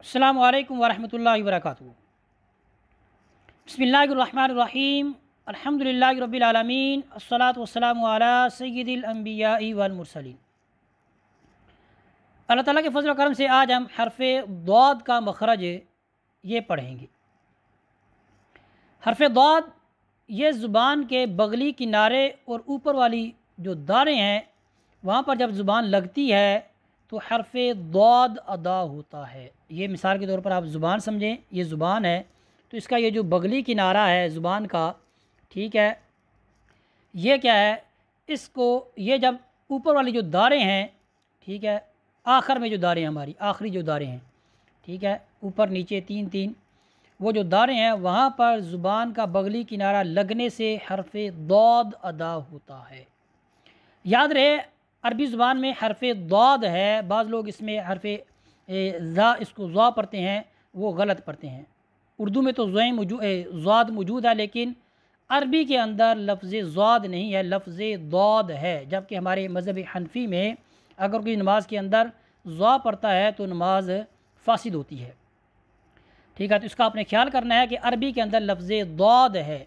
अस्सलामु अलैकुम वरहमतुल्लाहि वबरकातुहू। बिस्मिल्लाहिर्रहमानिर्रहीम। अल्हम्दुलिल्लाहि रब्बिल आलमीन। अस्सलातु वस्सलामु अला सय्यिदिल अंबियाइ वल मुरसलीन। अल्लाह ताला के फज़ल व करम से आज हम हरफ़े दौद का मखरज ये पढ़ेंगे। हरफ़े दौद ये ज़ुबान के बगली किनारे और ऊपर वाली जो दारें हैं वहाँ पर जब ज़ुबान लगती है तो हरफ़े दौद अदा होता है। ये मिसाल के तौर पर आप ज़ुबान समझें, ये ज़ुबान है तो इसका ये जो बगली किनारा है ज़ुबान का, ठीक है, ये क्या है, इसको ये जब ऊपर वाली जो दारें हैं, ठीक है, आखिर में जो दारें हमारी आखिरी जो दारें हैं, ठीक है, ऊपर नीचे तीन तीन वो जो दारें हैं वहाँ पर ज़ुबान का बगली किनारा लगने से हरफ़े दौद अदा होता है। याद रहे अरबी ज़ुबान में हरफ़े दौद है, बाज़ लोग इसमें हरफ़े ज़ा इसको ज़ा पढ़ते हैं, वो गलत पढ़ते हैं। उर्दू में तो ज़ाद मौजूद है लेकिन अरबी के अंदर लफ्ज़ ज़ाद नहीं है, लफ्ज़ दौद है। जबकि हमारे मज़हब हनफी में अगर कोई नमाज के अंदर ज़ा पढ़ता है तो नमाज फ़ासिद होती है, ठीक है। तो इसका आपने ख्याल करना है कि अरबी के अंदर लफ्ज़ दौद है।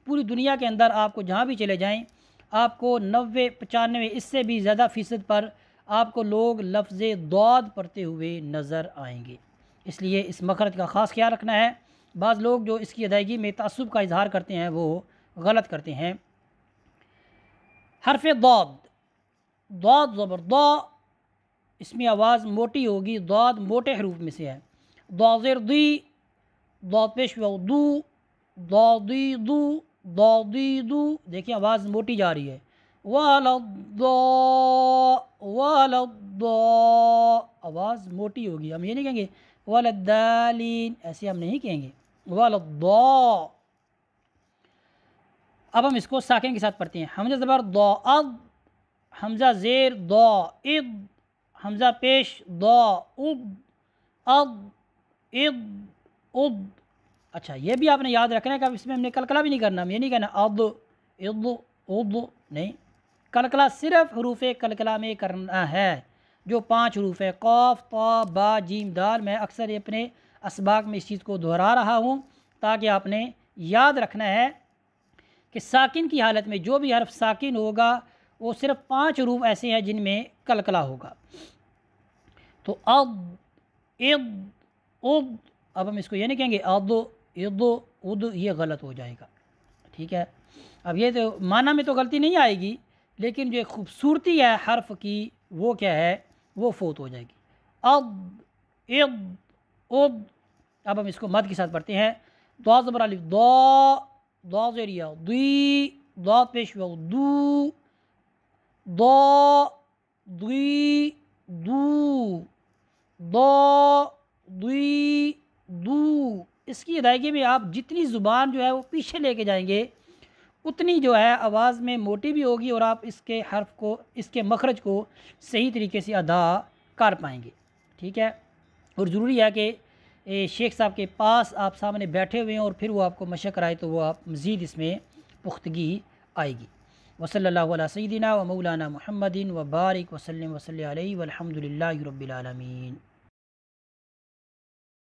पूरी दुनिया के अंदर आपको जहाँ भी चले जाएँ आपको 90-95 इससे भी ज़्यादा फ़ीसद पर आपको लोग लफ्ज़ दौद पढ़ते हुए नज़र आएंगे। इसलिए इस मखरज का ख़ास ख्याल रखना है। बाज़ लोग जो इसकी अदायगी में तअस्सुब का इजहार करते हैं वो गलत करते हैं। हरफ़ दौद, दौद ज़बर दौ, इसमें आवाज़ मोटी होगी, दौद मोटे हरूफ में से है। दौज़ेर दी, दौद पेश दू, दौदी दू, दौदी दू, देखिए आवाज़ मोटी जा रही है। वालद्दौ, वालद्दौ, आवाज़ मोटी होगी, हम ये नहीं कहेंगे वलद्दालीन, ऐसे हम नहीं कहेंगे, वलद्दौ। अब हम इसको साकिन के साथ पढ़ते हैं। हमज़ा ज़बर दौ अद, हमज़ा ज़ेर दौ इद, हमज़ा पेश दौ उद, अद इद उद। अच्छा, ये भी आपने याद रखना है कि अब इसमें हमने कलकला भी नहीं करना। हम ये नहीं कहना अद इद उद, नहीं, कलकला सिर्फ़ हरूफ कलकला में करना है, जो 5 हरूफ है क़ाफ़ ता बा जीम दाल। मैं अक्सर अपने असबाक में इस चीज़ को दोहरा रहा हूँ ताकि आपने याद रखना है कि साकिन की हालत में जो भी हर्फ साकिन होगा वो सिर्फ़ 5 हरूफ ऐसे हैं जिनमें कलकला होगा। तो अद इद उद, अब हम इसको ये नहीं कहेंगे अद इद उद, ये गलत हो जाएगा, ठीक है। अब ये तो माना में तो गलती नहीं आएगी लेकिन जो खूबसूरती है हर्फ की वो क्या है, वो फोत हो जाएगी। अद इद उद। अब हम इसको मद के साथ पढ़ते हैं। दौ ज़बर अलिफ दौ, दौ ज़ेरिया दी, दौ पेश दू, दौ दी दू, दौ दी दू। इसकी अदायगी में आप जितनी ज़ुबान जो है वो पीछे लेके जाएंगे उतनी जो है आवाज़ में मोटी भी होगी और आप इसके हर्फ को, इसके मखरज को सही तरीके से अदा कर पाएंगे, ठीक है। और ज़रूरी है कि शेख साहब के पास आप सामने बैठे हुए हैं और फिर वो आपको मशक़ कराए तो वो आप मज़ीद इसमें पुख्तगी आएगी। वसल्लल्लाहु अला सय्यिदिना व मौलाना मुहम्मदिन व बारिक वसल्लम वसल्लि अलैहि वल्हम्दुलिल्लाहि रब्बिल आलमीन।